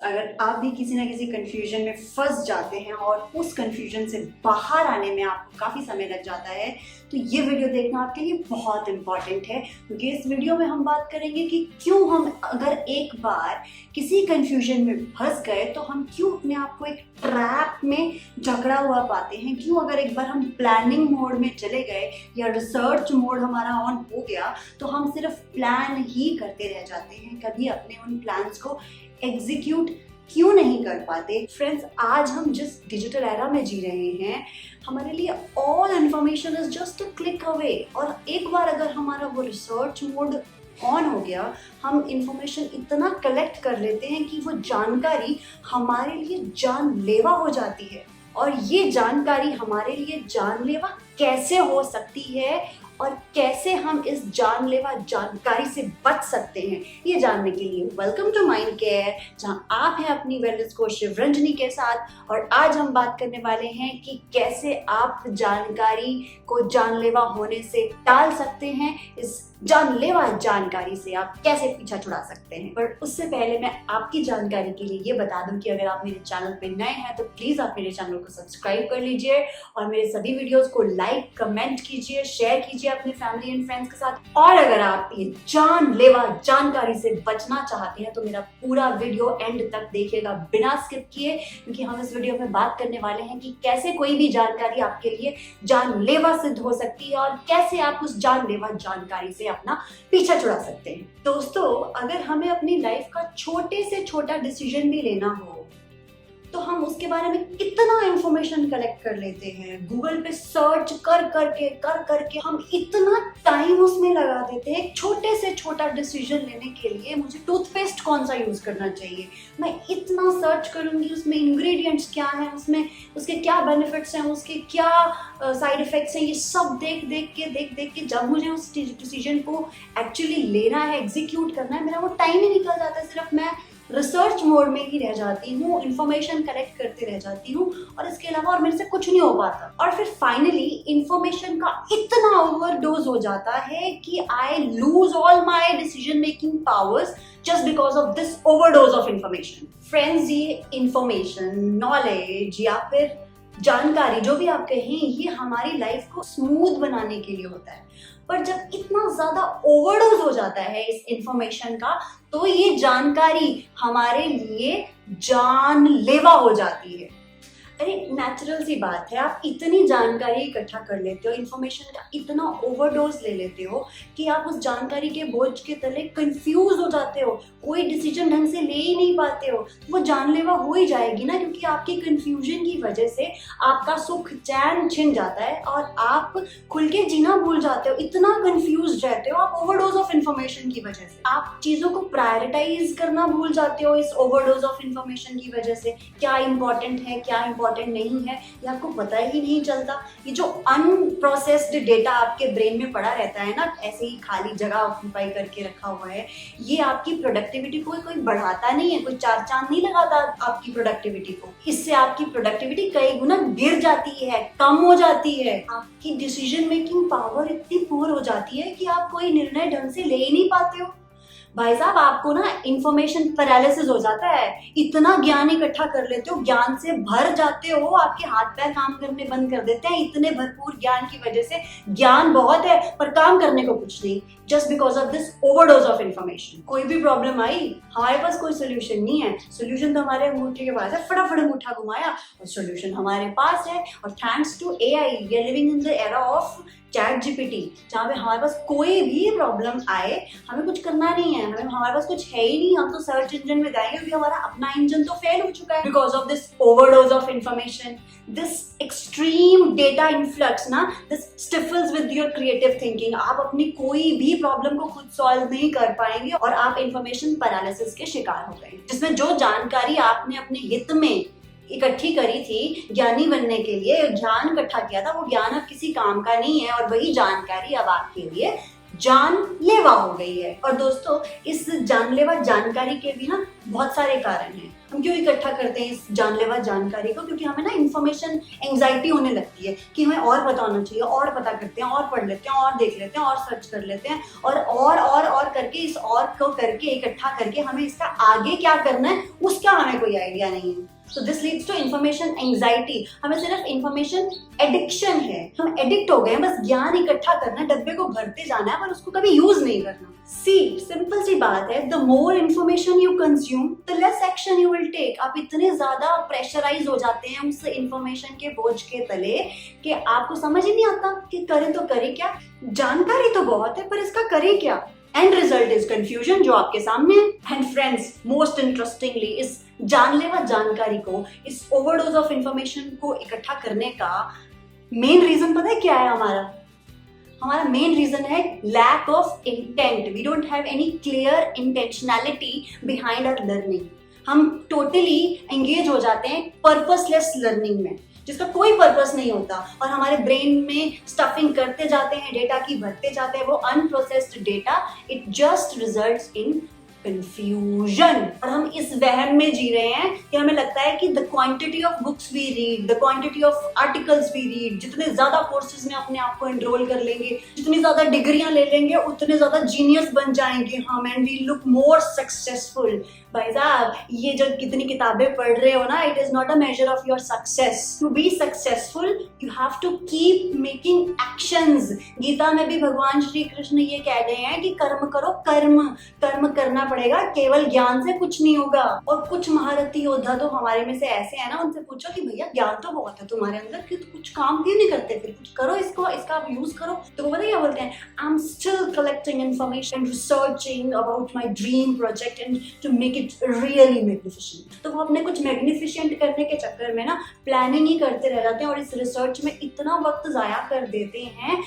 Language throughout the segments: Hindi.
अगर आप भी किसी ना किसी कंफ्यूजन में फंस जाते हैं और उस कंफ्यूजन से बाहर आने में आपको काफ़ी समय लग जाता है तो ये वीडियो देखना आपके लिए बहुत इंपॉर्टेंट है, क्योंकि इस वीडियो में हम बात करेंगे कि क्यों हम अगर एक बार किसी कंफ्यूजन में फंस गए तो हम क्यों अपने आप को एक ट्रैप में जकड़ा हुआ पाते हैं। क्यों अगर एक बार हम प्लानिंग मोड में चले गए या रिसर्च मोड हमारा ऑन हो गया तो हम सिर्फ प्लान ही करते रह जाते हैं, कभी अपने उन प्लान्स को एग्जीक्यूट क्यों नहीं कर पाते। फ्रेंड्स, आज हम जिस डिजिटल एरा में जी रहे हैं हमारे लिए all information is just a click away, और एक बार अगर हमारा वो रिसर्च मोड ऑन हो गया हम इंफॉर्मेशन इतना कलेक्ट कर लेते हैं कि वो जानकारी हमारे लिए जानलेवा हो जाती है। और ये जानकारी हमारे लिए जानलेवा कैसे हो सकती है और कैसे हम इस जानलेवा जानकारी से बच सकते हैं, ये जानने के लिए वेलकम टू माइंड केयर, जहां आप हैं अपनी वेलनेस कोच शिवरंजनी के साथ। और आज हम बात करने वाले हैं कि कैसे आप जानकारी को जानलेवा होने से टाल सकते हैं, इस जानलेवा जानकारी से आप कैसे पीछा छुड़ा सकते हैं। पर उससे पहले मैं आपकी जानकारी के लिए ये बता दूं कि अगर आप मेरे चैनल पे नए हैं तो प्लीज आप मेरे चैनल को सब्सक्राइब कर लीजिए और मेरे सभी वीडियोस को लाइक कमेंट कीजिए, शेयर कीजिए अपने फैमिली एंड फ्रेंड्स के साथ। और अगर आप ये जानलेवा जानकारी से बचना चाहते हैं तो मेरा पूरा वीडियो एंड तक देखिएगा बिना स्किप किए, क्योंकि हम इस वीडियो में बात करने वाले हैं कि कैसे कोई भी जानकारी आपके लिए जानलेवा सिद्ध हो सकती है और कैसे आप उस जानलेवा जानकारी से अपना पीछा छुड़ा सकते हैं। दोस्तों, अगर हमें अपनी लाइफ का छोटे से छोटा डिसीजन भी लेना हो तो हम उसके बारे में कितना इंफॉर्मेशन कलेक्ट कर लेते हैं, गूगल पे सर्च कर करके हम इतना टाइम उसमें लगा देते हैं। एक छोटे से छोटा डिसीजन लेने के लिए मुझे टूथपेस्ट कौन सा यूज करना चाहिए, मैं इतना सर्च करूंगी, उसमें इंग्रेडिएंट्स क्या हैं, उसमें उसके क्या बेनिफिट्स हैं, उसके क्या साइड इफेक्ट्स हैं, ये सब देख के जब मुझे उस डिसीजन को एक्चुअली लेना है, एग्जीक्यूट करना है, मेरा वो टाइम ही निकल जाता है। सिर्फ मैं रिसर्च मोड में ही रह जाती हूँ, इंफॉर्मेशन कलेक्ट करते रह जाती हूँ और इसके अलावा और मेरे से कुछ नहीं हो पाता। और फिर फाइनली इंफॉर्मेशन का इतना ओवरडोज हो जाता है कि I lose all my decision making powers just because of this overdose of information. Friends, ये इंफॉर्मेशन, नॉलेज या फिर जानकारी जो भी आप कहें, ये हमारी लाइफ को स्मूथ बनाने के लिए होता है। पर जब इतना ज्यादा ओवरडोज हो जाता है इस इंफॉर्मेशन का तो ये जानकारी हमारे लिए जानलेवा हो जाती है। अरे नेचुरल सी बात है, आप इतनी जानकारी इकट्ठा कर लेते हो, इंफॉर्मेशन का इतना ओवरडोज ले लेते हो कि आप उस जानकारी के बोझ के तले कंफ्यूज हो जाते हो, कोई डिसीजन ढंग से ले ही नहीं पाते हो। वो जानलेवा हो ही जाएगी ना, क्योंकि आपकी कंफ्यूजन की वजह से आपका सुख चैन छिन जाता है और आप खुल के जीना भूल जाते हो, इतना कंफ्यूज रहते हो आप ओवरडोज ऑफ इंफॉर्मेशन की वजह से। आप चीजों को प्रायोरिटाइज करना भूल जाते हो इस ओवरडोज ऑफ इंफॉर्मेशन की वजह से। क्या इंपॉर्टेंट है, क्या इंपॉर्टेंट नहीं है, ये आपको पता ही नहीं चलता। ये जो अनप्रोसेस्ड डेटा आपके ब्रेन में पड़ा रहता है ना, ऐसे ही खाली जगह ऑक्यूपाई करके रखा हुआ है, ये आपकी प्रोडक्टिविटी को कोई बढ़ाता नहीं है, कोई चार चांद नहीं लगाता आपकी प्रोडक्टिविटी को। इससे आपकी प्रोडक्टिविटी कई गुना गिर जाती है, कम हो जाती है। आपकी डिसीजन मेकिंग पावर इतनी पुअर हो जाती है कि आप कोई निर्णय ढंग से ले ही नहीं पाते हो। भाई साहब, आपको ना इंफॉर्मेशन पैरालिसिस हो जाता है, इतना ज्ञान इकट्ठा कर लेते हो, ज्ञान से भर जाते हो, आपके हाथ पैर काम करने बंद कर देते हैं। इतने भरपूर ज्ञान की वजह से ज्ञान बहुत है पर काम करने को कुछ नहीं, just because of this overdose of information. कोई भी प्रॉब्लम आई, हमारे पास कोई सोल्यूशन नहीं है, सोल्यूशन तो हमारे अंगूठे के पास है, फटाफट अंगूठा घुमाया और सोल्यूशन हमारे पास है। और thanks to AI we are living in the era of ChatGPT, जहाँ पे हमारे पास कोई भी प्रॉब्लम आए हमें कुछ करना नहीं है, हमारे पास कुछ है ही नहीं, हम तो सर्च इंजन में जाएंगे क्योंकि हमारा अपना इंजन तो फेल हो चुका है because of this overdose of information, this extreme data influx ना, this stifles with your creative thinking. आप अपनी कोई भी प्रॉब्लम को खुद सॉल्व नहीं कर पाएंगे और आप इंफॉर्मेशन पैरालिसिस के शिकार हो गए, जिसमें जो जानकारी आपने अपने हित में इकट्ठी करी थी ज्ञानी बनने के लिए, ज्ञान इकट्ठा किया था, वो ज्ञान अब किसी काम का नहीं है और वही जानकारी अब आपके लिए जानलेवा हो गई है। और दोस्तों, इस जानलेवा जानकारी के भी ना बहुत सारे कारण हैं। हम क्यों इकट्ठा करते हैं इस जानलेवा जानकारी को? क्योंकि हमें ना इन्फॉर्मेशन एंग्जाइटी होने लगती है कि हमें और पता होना चाहिए, और पता करते हैं, और पढ़ लेते हैं, और देख लेते हैं, और सर्च कर लेते हैं, और करके इस और को करके इकट्ठा करके हमें इसका आगे क्या करना है उसका हमें कोई आइडिया नहीं है। So this leads to information anxiety। हमें सिर्फ information addiction है, हम एडिक्ट हो गए हैं, बस ज्ञान इकट्ठा करना है, डब्बे को भरते जाना है पर उसको कभी यूज नहीं करना। सिंपल सी बात है, the more information you consume the less action you will take. आप इतने ज्यादा प्रेशराइज हो जाते हैं उस इन्फॉर्मेशन के बोझ के तले कि आपको समझ ही नहीं आता कि करें तो करें क्या। जानकारी तो बहुत है पर इसका करें क्या? एंड रिजल्ट इज कंफ्यूजन जो आपके सामने है। एंड फ्रेंड्स, मोस्ट इंटरेस्टिंगली इस जानलेवा जानकारी को, इस ओवरडोज ऑफ इंफॉर्मेशन को इकट्ठा करने का मेन रीजन पता है क्या है? हमारा मेन रीजन है lack of intent. We don't have any clear intentionality behind our learning. हम टोटली एंगेज हो जाते हैं पर्पसलेस लर्निंग में, जिसका कोई पर्पस नहीं होता, और हमारे ब्रेन में स्टफिंग करते जाते हैं, डेटा की भरते जाते हैं, वो unprocessed data. It just results in confusion. और हम इस वहम में जी रहे हैं कि हमें लगता है कि the quantity of books we read, the quantity of articles we read, जितने ज्यादा कोर्सेज में अपने आप को एनरोल कर लेंगे, जितनी ज्यादा डिग्रियां ले लेंगे, उतने ज्यादा जीनियस बन जाएंगे हम, and we look more successful. भाई साहब, ये जो कितनी किताबें पढ़ रहे हो ना, it is not a measure of your success. To be successful you have to keep making actions. Gita में भी भगवान श्री कृष्ण ये कह रहे हैं कि कर्म करो, कर्म करना पड़ेगा, केवल ज्ञान से कुछ नहीं होगा। और कुछ महारथी योद्धा तो हमारे में से ऐसे हैं ना, उनसे पूछो कि भैया ज्ञान तो बहुत है तुम्हारे अंदर, कि कुछ काम क्यों नहीं करते, फिर कुछ करो, इसका आप यूज करो। तो वो पता क्या बोलते हैं? I am still collecting information, researching about my dream project and to make it really magnificent. तो वो अपने कुछ मैग्निफिसेंट करने के चक्कर में ना प्लानिंग ही करते रह जाते हैं और इस रिसर्च में इतना वक्त जाया कर देते हैं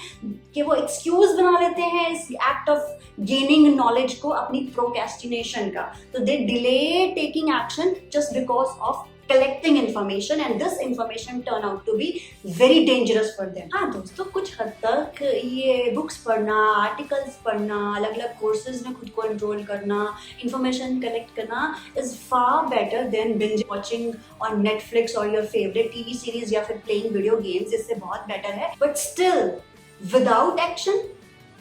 कि वो एक्सक्यूज बना लेते हैं इस एक्ट ऑफ गेनिंग नॉलेज को अपनी प्रोक्रेस्टिनेशन का। तो they delay taking action just because of collecting information and this information turn out to be very dangerous for them। हाँ दोस्तों, कुछ हद तक ये बुक्स पढ़ना, आर्टिकल्स पढ़ना, अलग अलग कोर्सेज में खुद को एनरोल करना, इंफॉर्मेशन कलेक्ट करना is far better than binge watching on Netflix or your favorite TV series या फिर playing video games। इससे बहुत better है, but still without action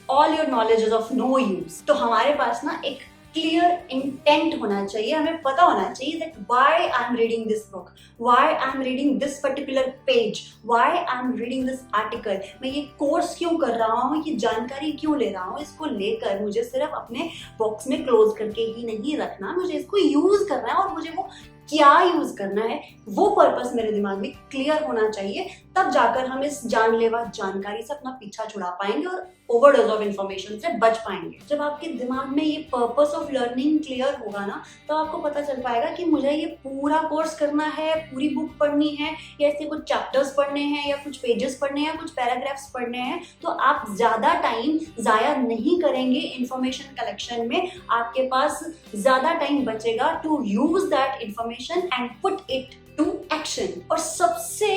all your knowledge is of no use। तो हमारे पास ना एक क्लियर इंटेंट होना चाहिए, हमें पता होना चाहिए that why I am reading this book, why I am reading this particular page, why I am reading this article। मैं ये कोर्स क्यों कर रहा हूँ, ये जानकारी क्यों ले रहा हूँ, इसको लेकर मुझे सिर्फ अपने बॉक्स में क्लोज करके ही नहीं रखना, मुझे इसको यूज करना है और मुझे वो क्या यूज करना है वो पर्पस मेरे दिमाग में क्लियर होना चाहिए। तब जाकर हम इस जानलेवा जानकारी से अपना पीछा छुड़ा पाएंगे और ओवरडोज ऑफ इंफॉर्मेशन से बच पाएंगे। जब आपके दिमाग में ये पर्पस ऑफ लर्निंग क्लियर होगा ना, तो आपको पता चल पाएगा कि मुझे ये पूरा कोर्स करना है, पूरी बुक पढ़नी है, या इसके कुछ चैप्टर्स पढ़ने हैं, या कुछ पेजेस पढ़ने हैं, कुछ पैराग्राफ्स पढ़ने हैं। तो आप ज्यादा टाइम जाया नहीं करेंगे इंफॉर्मेशन कलेक्शन में, आपके पास ज्यादा टाइम बचेगा to use that information and put it to action. और सबसे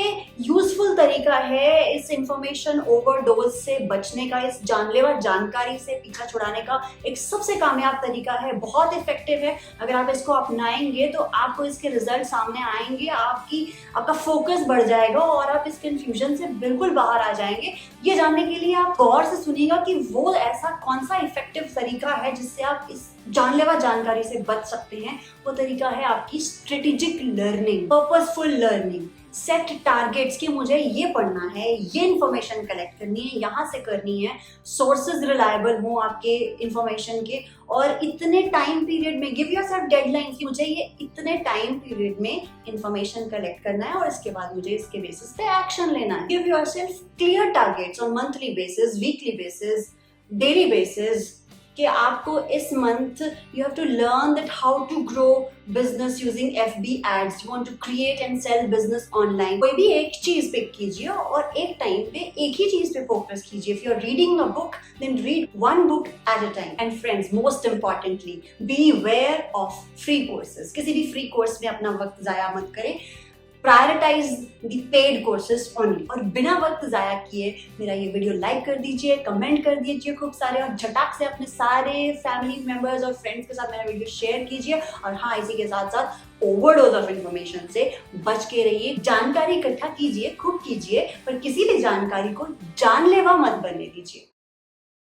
यूजफुल तरीका है इस इंफॉर्मेशन ओवरडोज से बचने का, इस जानलेवा जानकारी से पीछा छुड़ाने का एक सबसे कामयाब तरीका है, बहुत इफेक्टिव है। अगर आप इसको अपनाएंगे तो आपको इसके रिजल्ट सामने आएंगे, आपका फोकस बढ़ जाएगा और आप इस कंफ्यूजन से बिल्कुल बाहर आ जाएंगे। ये जानने के लिए आप गौर से सुनिएगा कि वो ऐसा कौन सा इफेक्टिव तरीका है जिससे आप इस जानलेवा जानकारी से बच सकते हैं। वो तरीका है आपकी strategic learning, purposeful learning. Set targets कि मुझे ये पढ़ना है, ये इंफॉर्मेशन कलेक्ट करनी है, यहाँ से करनी है, सोर्सेज रिलायबल हो आपके इंफॉर्मेशन के, और इतने टाइम पीरियड में गिव योरसेल्फ डेडलाइन कि मुझे ये इतने टाइम पीरियड में इंफॉर्मेशन कलेक्ट करना है और इसके बाद मुझे इसके बेसिस पे एक्शन लेना है। Give yourself clear targets on monthly basis, weekly basis, daily basis कि आपको इस month you have to learn that how to grow business using FB ads, you want to create and sell business online. कोई भी एक चीज पिक कीजिए और एक टाइम पे एक ही चीज पे फोकस कीजिए। If you are reading a book then read one book at a time. And friends, most importantly be aware of free courses. किसी भी फ्री कोर्स में अपना वक्त जाया मत करें। Prioritise the paid courses only. और बिना वक्त जाया किए मेरा ये वीडियो लाइक कर दीजिए, कमेंट कर दीजिए खूब सारे, और झटाक से अपने सारे फैमिली मेंबर्स और फ्रेंड्स के साथ मेरा वीडियो शेयर कीजिए। और हाँ, इसी के साथ साथ ओवरडोज ऑफ इंफॉर्मेशन से बच के रहिए। जानकारी इकट्ठा कीजिए, खूब कीजिए, पर किसी भी जानकारी को जानलेवा मत बनने दीजिए।